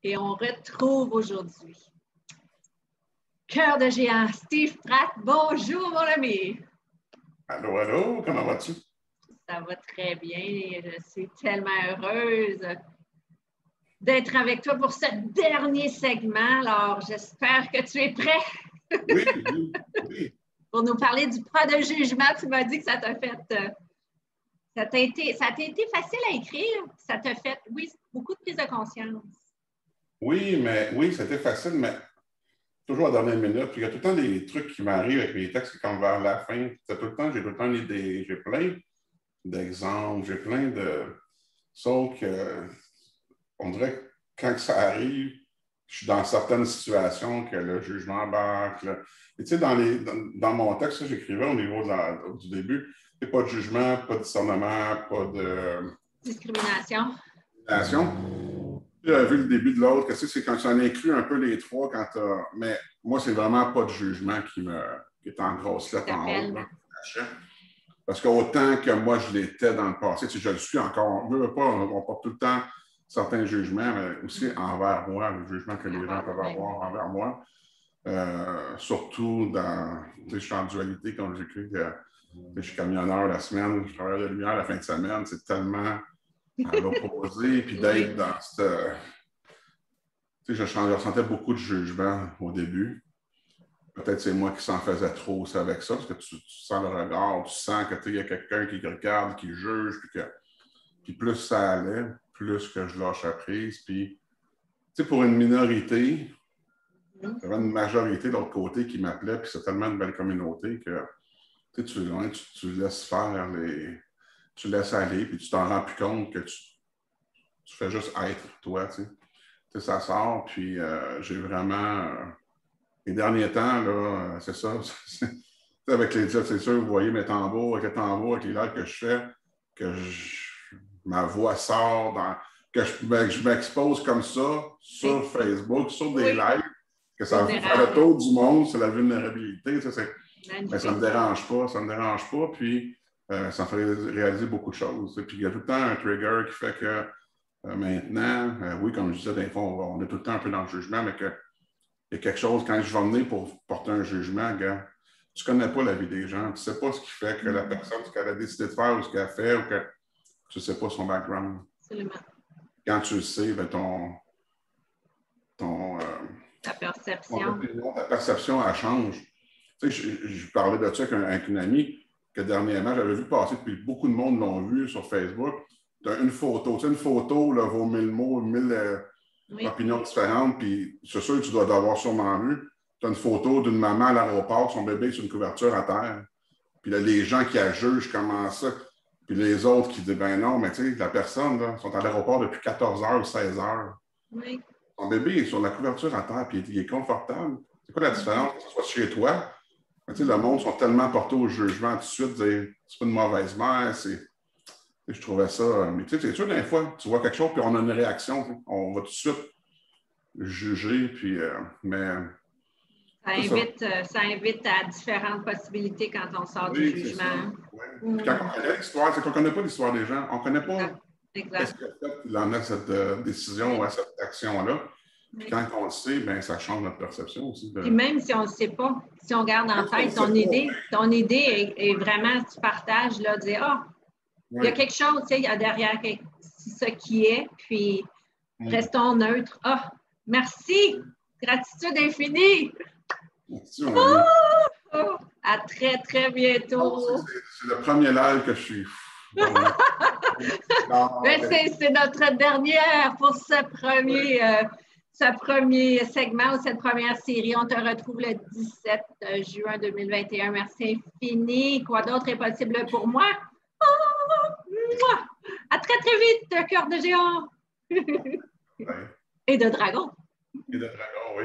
Et on retrouve aujourd'hui Cœur de géant, Steve Pratt. Bonjour, mon ami. Allô, allô, comment vas-tu? Ça va très bien. Je suis tellement heureuse d'être avec toi pour ce dernier segment. Alors, j'espère que tu es prêt. Oui. Pour nous parler du pas de jugement. Tu m'as dit que ça t'a fait... ça t'a été facile à écrire. Ça t'a fait, oui, beaucoup de prise de conscience. Oui, c'était facile, mais toujours à la dernière minute. Puis il y a tout le temps des trucs qui m'arrivent avec mes textes quand vers la fin. J'ai tout le temps une idée, j'ai plein d'exemples, j'ai plein de... Sauf que, on dirait que quand ça arrive, je suis dans certaines situations que le jugement embarque. Et tu sais, dans mon texte, j'écrivais au niveau du début, il n'y a pas de jugement, pas de discernement, pas de... Discrimination. Tu as vu le début de l'autre, que c'est quand tu en inclus un peu les trois, mais moi, c'est vraiment pas de jugement qui est en grosse lettre en haut. Là, parce qu'autant que moi, je l'étais dans le passé, tu sais, je le suis encore. On ne veut pas, on porte tout le temps certains jugements, mais aussi envers moi, le jugement que les gens peuvent avoir envers moi. Surtout dans, tu sais, je suis en dualité, comme j'écris, je suis camionneur la semaine, je travaille de lumière la fin de semaine, c'est tellement à l'opposé, puis d'être dans cette... Tu sais, je ressentais beaucoup de jugement au début. Peut-être c'est moi qui s'en faisais trop aussi avec ça, parce que tu sens le regard, tu sens qu'il y a quelqu'un qui regarde, qui juge, puis plus ça allait, plus que je lâchais prise. Puis, tu sais, pour une minorité, il y avait une majorité de l'autre côté qui m'appelait, puis c'est tellement une belle communauté que tu laisses faire tu laisses aller, puis tu t'en rends plus compte que tu fais juste être toi, tu sais. Ça sort, puis j'ai vraiment... les derniers temps, là, c'est ça. Avec les c'est sûr, vous voyez mes tambours, avec les tambours, avec les lives que je fais, ma voix sort, que je m'expose comme ça sur Facebook, sur des lives, que ça fait le tour du monde, c'est la vulnérabilité. Mais ça ne me dérange pas, puis ça me fait réaliser beaucoup de choses. Puis il y a tout le temps un trigger qui fait que maintenant, oui, comme je disais, des fois, on est tout le temps un peu dans le jugement, mais que il y a quelque chose, quand je vais venir pour porter un jugement, gars, tu ne connais pas la vie des gens, tu ne sais pas ce qui fait que la personne, ce qu'elle a décidé de faire ou ce qu'elle a fait, ou que tu ne sais pas son background. Absolument. Quand tu le sais, ben ta perception. Ta perception, elle change. Tu sais, je parlais de ça avec une amie que dernièrement, j'avais vu passer, puis beaucoup de monde l'ont vu sur Facebook. Tu as une photo. Tu sais, une photo là, vaut 1000 mots, 1000 opinions différentes, puis c'est sûr que tu dois l'avoir sûrement vu. Tu as une photo d'une maman à l'aéroport, son bébé sur une couverture à terre. Puis là, les gens qui la jugent, comment ça? Puis les autres qui disent, ben non, mais tu sais, la personne, là, sont à l'aéroport depuis 14 heures ou 16 heures. Oui. Son bébé est sur la couverture à terre, puis il est confortable. C'est quoi la différence que ce soit chez toi? Mais, tu sais, le monde sont tellement portés au jugement tout de suite, dire, c'est pas une mauvaise mère, je trouvais ça. Mais tu sais, c'est sûr, des fois, tu vois quelque chose, puis on a une réaction. On va tout de suite juger, puis. Mais. Ça invite à différentes possibilités quand on sort du jugement. Oui. Puis quand on connaît l'histoire, c'est qu'on ne connaît pas l'histoire des gens. On ne connaît pas qu'est-ce qui a fait qu'il en a cette décision ou cette action-là. Puis quand on le sait, bien, ça change notre perception aussi. Puis même si on ne le sait pas, si on garde en tête ton idée est vraiment, tu partages, là, dire, il y a quelque chose, tu sais, il y a derrière ce qui est, puis restons neutres. Merci, gratitude infinie. Merci, à très, très bientôt. C'est le premier live que je suis. C'est notre dernière pour ce premier segment ou cette première série. On te retrouve le 17 juin 2021. Merci infini. Quoi d'autre est possible pour moi? À très, très vite, cœur de géant. Et de dragon. Et de dragon, oui.